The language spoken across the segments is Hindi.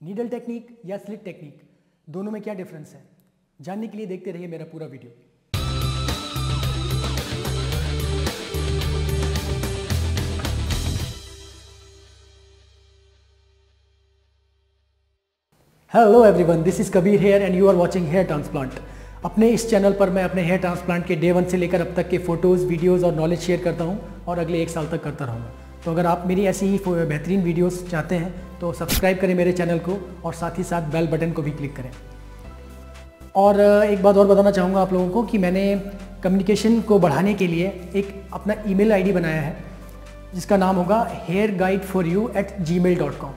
नीडल टेक्निक या स्लिट टेक्निक दोनों में क्या डिफरेंस है, जानने के लिए देखते रहिए मेरा पूरा video. Hello everyone, this is Kabir here and you are watching hair transplant. अपने इस चैनल पर मैं अपने हेयर ट्रांसप्लांट के डे 1 से लेकर अब तक के फोटोज़, वीडियोज़ और नॉलेज शेयर करता हूं और अगले 1 साल तक करता रहूँगा। तो अगर आप मेरी ऐसी ही बेहतरीन वीडियोस चाहते हैं तो सब्सक्राइब करें मेरे चैनल को और साथ ही साथ बेल बटन को भी क्लिक करें। और एक बात और बताना चाहूँगा आप लोगों को कि मैंने कम्युनिकेशन को बढ़ाने के लिए एक अपना ईमेल आईडी बनाया है जिसका नाम होगा hairguideforyou@gmail.com।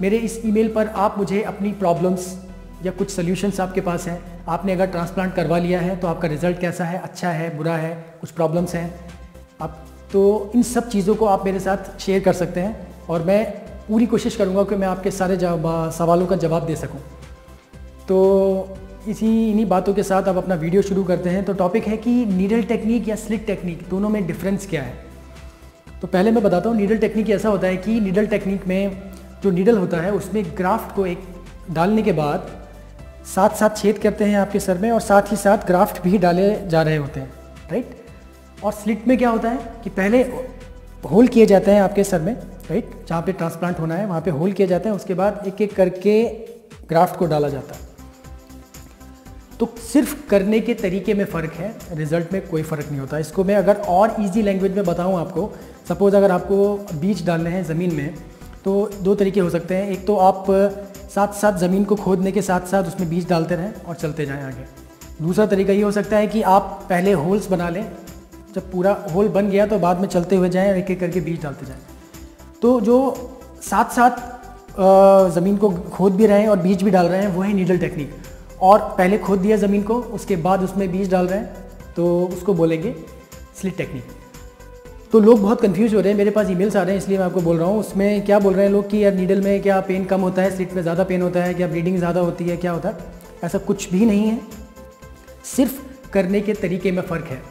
मेरे इस ईमेल पर आप मुझे अपनी प्रॉब्लम्स या कुछ सॉल्यूशंस आपके पास हैं, आपने अगर ट्रांसप्लांट करवा लिया है तो आपका रिज़ल्ट कैसा है, अच्छा है, बुरा है, कुछ प्रॉब्लम्स हैं आप, तो इन सब चीज़ों को आप मेरे साथ शेयर कर सकते हैं और मैं पूरी कोशिश करूँगा कि मैं आपके सारे सवालों का जवाब दे सकूँ। तो इन्हीं बातों के साथ अब अपना वीडियो शुरू करते हैं। तो टॉपिक है कि नीडल टेक्निक या स्लिट टेक्निक दोनों में डिफरेंस क्या है। तो पहले मैं बताता हूँ, नीडल टेक्निक ऐसा होता है कि नीडल टेक्निक में जो नीडल होता है उसमें ग्राफ्ट को एक डालने के बाद साथ साथ छेद करते हैं आपके सर में और साथ ही साथ ग्राफ्ट भी डाले जा रहे होते हैं, राइट। और स्लिट में क्या होता है कि पहले होल किए जाते हैं आपके सर में, राइट, जहाँ पे ट्रांसप्लांट होना है वहाँ पे होल किए जाते हैं, उसके बाद एक एक करके ग्राफ्ट को डाला जाता है। तो सिर्फ करने के तरीके में फ़र्क है, रिज़ल्ट में कोई फ़र्क नहीं होता। इसको मैं अगर और इजी लैंग्वेज में बताऊँ आपको, सपोज़ अगर आपको बीज डालने हैं ज़मीन में तो 2 तरीके हो सकते हैं। एक तो आप साथ साथ ज़मीन को खोदने के साथ साथ उसमें बीज डालते रहें और चलते जाएं आगे। दूसरा तरीका ये हो सकता है कि आप पहले होल्स बना लें, जब पूरा होल बन गया तो बाद में चलते हुए जाएं, एक एक करके बीज डालते जाएं। तो जो साथ साथ ज़मीन को खोद भी रहे हैं और बीज भी डाल रहे हैं वो है नीडल टेक्निक। और पहले खोद दिया ज़मीन को, उसके बाद उसमें बीज डाल रहे हैं तो उसको बोलेंगे स्लिट टेक्निक। तो लोग बहुत कंफ्यूज हो रहे हैं, मेरे पास ईमेल्स आ रहे हैं इसलिए मैं आपको बोल रहा हूँ। उसमें क्या बोल रहे हैं लोग कि यार नीडल में क्या पेन कम होता है, स्लिट में ज़्यादा पेन होता है, क्या ब्लीडिंग ज़्यादा होती है, क्या होता है? ऐसा कुछ भी नहीं है, सिर्फ करने के तरीके में फ़र्क है।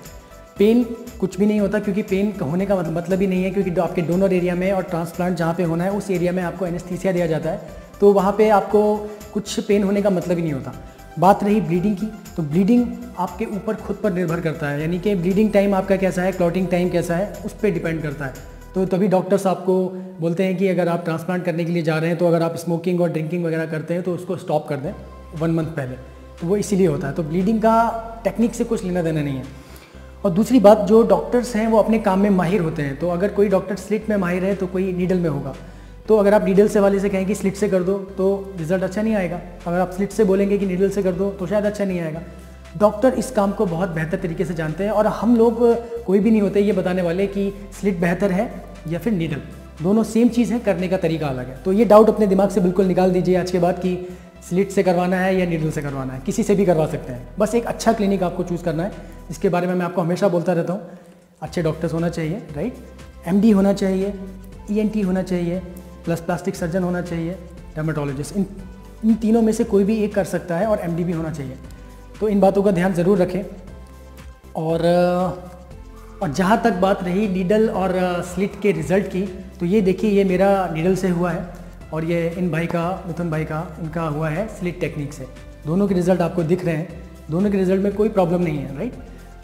पेन कुछ भी नहीं होता क्योंकि पेन होने का मतलब ही नहीं है, क्योंकि आपके डोनर एरिया में और ट्रांसप्लांट जहाँ पे होना है उस एरिया में आपको एनेस्थीसिया दिया जाता है, तो वहाँ पे आपको कुछ पेन होने का मतलब ही नहीं होता। बात रही ब्लीडिंग की, तो ब्लीडिंग आपके ऊपर खुद पर निर्भर करता है, यानी कि ब्लीडिंग टाइम आपका कैसा है, क्लॉटिंग टाइम कैसा है, उस पर डिपेंड करता है। तो तभी डॉक्टर्स आपको बोलते हैं कि अगर आप ट्रांसप्लांट करने के लिए जा रहे हैं तो अगर आप स्मोकिंग और ड्रिंकिंग वगैरह करते हैं तो उसको स्टॉप कर दें 1 मंथ पहले, तो वो इसीलिए होता है। तो ब्लीडिंग का टेक्निक से कुछ लेना देना नहीं है। और दूसरी बात, जो डॉक्टर्स हैं वो अपने काम में माहिर होते हैं, तो अगर कोई डॉक्टर स्लिट में माहिर है तो कोई नीडल में होगा। तो अगर आप नीडल से वाले से कहें कि स्लिट से कर दो तो रिज़ल्ट अच्छा नहीं आएगा, अगर आप स्लिट से बोलेंगे कि नीडल से कर दो तो शायद अच्छा नहीं आएगा। डॉक्टर इस काम को बहुत बेहतर तरीके से जानते हैं और हम लोग कोई भी नहीं होते ये बताने वाले कि स्लिट बेहतर है या फिर नीडल, दोनों सेम चीज़ है, करने का तरीका अलग है। तो ये डाउट अपने दिमाग से बिल्कुल निकाल दीजिए आज के बाद कि स्लिट से करवाना है या नीडल से करवाना है, किसी से भी करवा सकते हैं। बस एक अच्छा क्लिनिक आपको चूज़ करना है, इसके बारे में मैं आपको हमेशा बोलता रहता हूँ। अच्छे डॉक्टर्स होना चाहिए, राइट, MD होना चाहिए, ENT होना चाहिए, प्लस प्लास्टिक सर्जन होना चाहिए, डर्मेटोलॉजिस्ट, इन तीनों में से कोई भी एक कर सकता है और MD भी होना चाहिए। तो इन बातों का ध्यान ज़रूर रखें। और जहाँ तक बात रही नीडल और स्लिट के रिज़ल्ट की, तो ये देखिए, ये मेरा नीडल से हुआ है और ये इन भाई का, मिथुन भाई का, इनका हुआ है स्लिट टेक्निक से। दोनों के रिज़ल्ट आपको दिख रहे हैं, दोनों के रिज़ल्ट में कोई प्रॉब्लम नहीं है, राइट।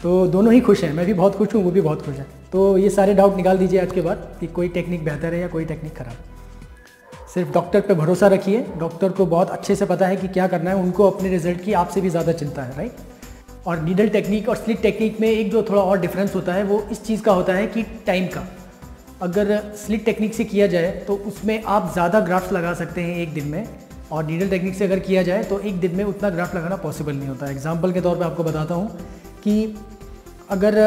तो दोनों ही खुश हैं, मैं भी बहुत खुश हूँ, वो भी बहुत खुश है। तो ये सारे डाउट निकाल दीजिए आज के बाद कि कोई टेक्निक बेहतर है या कोई टेक्निक ख़राब। सिर्फ डॉक्टर पे भरोसा रखिए, डॉक्टर को बहुत अच्छे से पता है कि क्या करना है, उनको अपने रिजल्ट की आपसे भी ज़्यादा चिंता है, राइट। और नीडल टेक्निक और स्लिट टेक्निक में एक जो थोड़ा और डिफरेंस होता है वो इस चीज़ का होता है कि टाइम का। अगर स्लिट टेक्निक से किया जाए तो उसमें आप ज़्यादा ग्राफ्ट लगा सकते हैं एक दिन में, और नीडल टेक्निक से अगर किया जाए तो एक दिन में उतना ग्राफ्ट लगाना पॉसिबल नहीं होता है। एग्जाम्पल के तौर पर आपको बताता हूँ कि अगर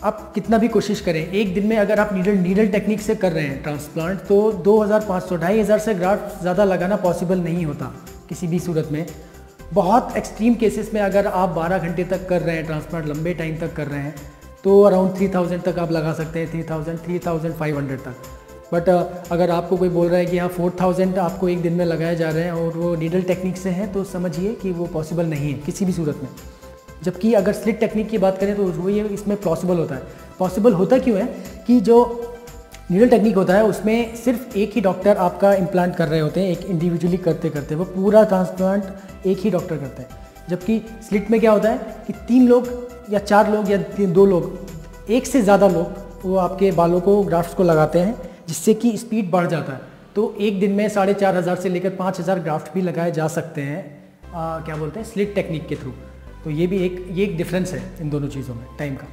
आप कितना भी कोशिश करें, एक दिन में अगर आप नीडल टेक्निक से कर रहे हैं ट्रांसप्लांट तो 2500-2500 से ग्राफ्ट ज़्यादा लगाना पॉसिबल नहीं होता किसी भी सूरत में। बहुत एक्सट्रीम केसेस में अगर आप 12 घंटे तक कर रहे हैं ट्रांसप्लांट, लंबे टाइम तक कर रहे हैं, तो अराउंड 3000 तक आप लगा सकते हैं, 3500 तक। बट अगर आपको कोई बोल रहा है कि हाँ 4000 आपको एक दिन में लगाए जा रहे हैं और वो नीडल टेक्निक से हैं, तो समझिए कि वो पॉसिबल नहीं है किसी भी सूरत में। जबकि अगर स्लिट टेक्निक की बात करें तो वो ये इसमें पॉसिबल होता है। पॉसिबल होता क्यों है कि जो नीडल टेक्निक होता है, उसमें सिर्फ एक ही डॉक्टर आपका इम्प्लांट कर रहे होते हैं, एक इंडिविजुअली करते करते वो पूरा ट्रांसप्लांट एक ही डॉक्टर करते हैं। जबकि स्लिट में क्या होता है कि 3 लोग या 4 लोग या 2 लोग, एक से ज़्यादा लोग वो आपके बालों को, ग्राफ्ट्स को लगाते हैं, जिससे कि स्पीड बढ़ जाता है। तो एक दिन में 4,500 से लेकर 5,000 ग्राफ्ट भी लगाए जा सकते हैं क्या बोलते हैं, स्लिट टेक्निक के थ्रू। तो ये भी एक डिफरेंस है इन दोनों चीज़ों में टाइम का।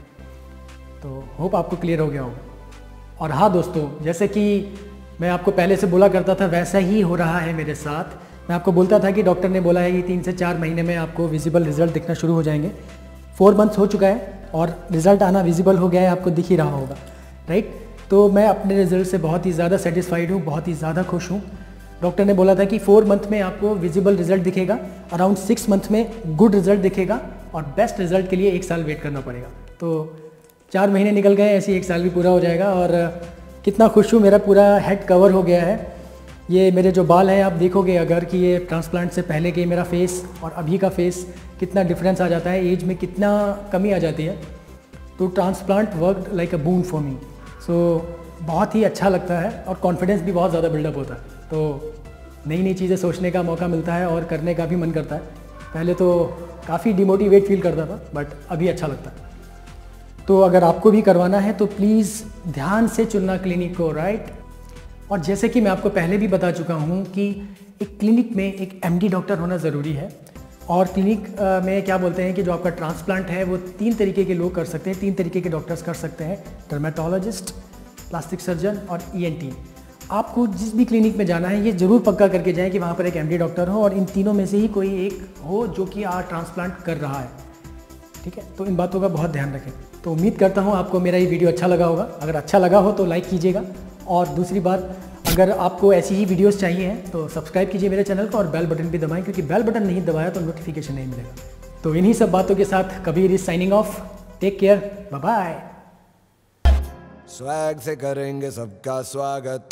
तो होप आपको क्लियर हो गया होगा। और हाँ दोस्तों, जैसे कि मैं आपको पहले से बोला करता था, वैसा ही हो रहा है मेरे साथ। मैं आपको बोलता था कि डॉक्टर ने बोला है कि 3 से 4 महीने में आपको विजिबल रिजल्ट दिखना शुरू हो जाएंगे। 4 मंथ्स हो चुका है और रिज़ल्ट आना विजिबल हो गया है, आपको दिख ही रहा होगा, राइट। तो मैं अपने रिज़ल्ट से बहुत ही ज़्यादा सेटिस्फाइड हूँ, बहुत ही ज़्यादा खुश हूँ। डॉक्टर ने बोला था कि 4 मंथ में आपको विजिबल रिजल्ट दिखेगा, अराउंड 6 मंथ में गुड रिजल्ट दिखेगा, और बेस्ट रिजल्ट के लिए 1 साल वेट करना पड़ेगा। तो 4 महीने निकल गए, ऐसे 1 साल भी पूरा हो जाएगा। और कितना खुश हूँ, मेरा पूरा हेड कवर हो गया है। ये मेरे जो बाल हैं आप देखोगे अगर कि ये ट्रांसप्लांट से पहले के मेरा फेस और अभी का फेस कितना डिफरेंस आ जाता है, एज में कितना कमी आ जाती है। तो transplant worked like a boon for me. So बहुत ही अच्छा लगता है और कॉन्फिडेंस भी बहुत ज़्यादा बिल्डअप होता है। तो नई नई चीज़ें सोचने का मौका मिलता है और करने का भी मन करता है। पहले तो काफ़ी डिमोटिवेट फील करता था, बट अभी अच्छा लगता है। तो अगर आपको भी करवाना है तो प्लीज़ ध्यान से चुनना क्लिनिक को, राइट। और जैसे कि मैं आपको पहले भी बता चुका हूँ कि एक क्लिनिक में एक एमडी डॉक्टर होना ज़रूरी है। और क्लिनिक में क्या बोलते हैं कि जो आपका ट्रांसप्लांट है वो 3 तरीके के लोग कर सकते हैं, 3 तरीके के डॉक्टर्स कर सकते हैं, डर्मेटोलॉजिस्ट, प्लास्टिक सर्जन और ईएनटी। आपको जिस भी क्लिनिक में जाना है ये ज़रूर पक्का करके जाएं कि वहाँ पर एक एमडी डॉक्टर हो और इन तीनों में से ही कोई एक हो जो कि ट्रांसप्लांट कर रहा है, ठीक है। तो इन बातों का बहुत ध्यान रखें। तो उम्मीद करता हूँ आपको मेरा ये वीडियो अच्छा लगा होगा। अगर अच्छा लगा हो तो लाइक कीजिएगा, और दूसरी बात, अगर आपको ऐसी ही वीडियोस चाहिए हैं तो सब्सक्राइब कीजिए मेरे चैनल को और बेल बटन भी दबाएं, क्योंकि बेल बटन नहीं दबाया तो नोटिफिकेशन नहीं मिलेगा। तो इन्हीं सब बातों के साथ Kabir is signing off. Take care, bye bye. Swag से करेंगे सबका स्वागत।